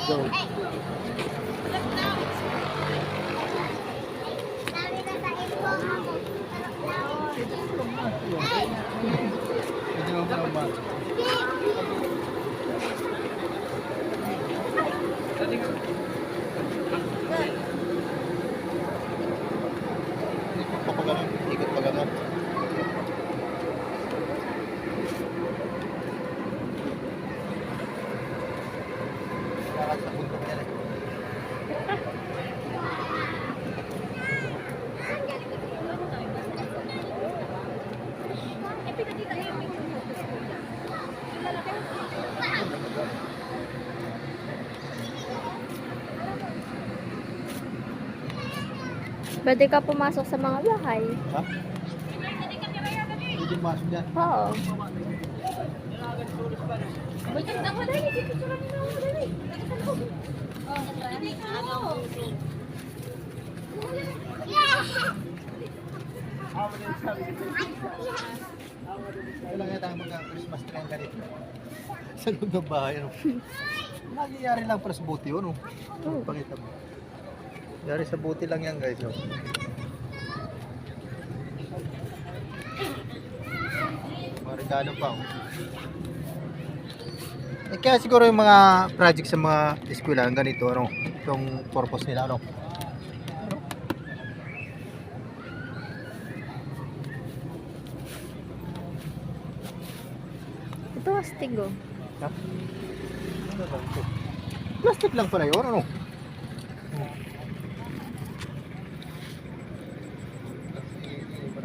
Go. Ikot pa ganun. Lakad sa bundok yan eh. Pwede ka pumasok sa mga bahay. Ha? Hindi masok dyan. Oo. Kailan nga tayo magka-Christmas tree ang ganito. Sa loob ng bahay. Ano? Nagyayari lang para sa buti yun. Pakita mo. Yari sa buti lang yan guys. Oh. Marigalo pa. Oh. Eh, kaya siguro yung mga project sa mga eskwela ganito, ano, yung purpose nila, ano. Ito astig oh. Ha? Ano ba ito? Plastic lang pala yun, ano?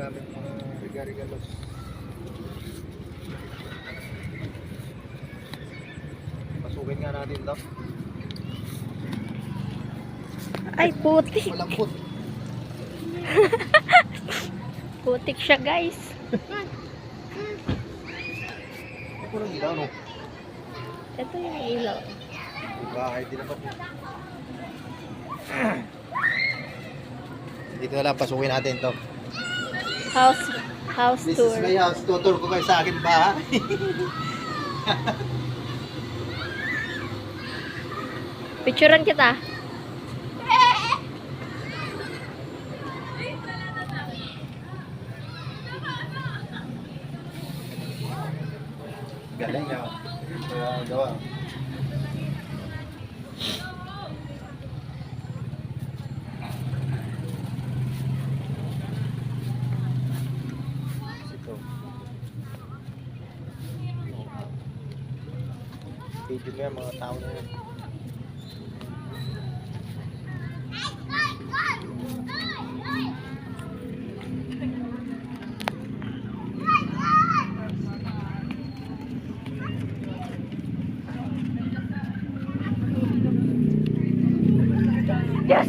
Maraming mga regalo-regalos. Pasukin nga natin ito. Ay, putik. Malambot. Putik siya, guys. Ito lang ilaw, no? Ito yung ilaw. Bahay din naman. Dito na lang, pasukin natin ito. House This tour. is my house. Tutur ko kayo sa akin bahay. Picturean kita. Galing na. Gawa. Ito. Video mo yan, mga tao na yan. Yes.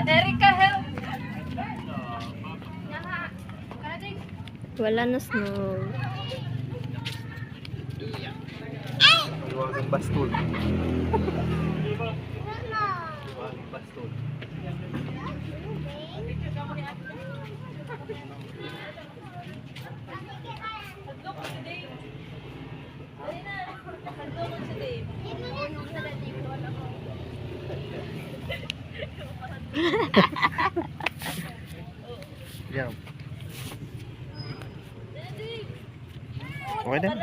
Erika, help. Wala na snow. Iwagang bastol. Iwagang bastol. Yan. Okay na?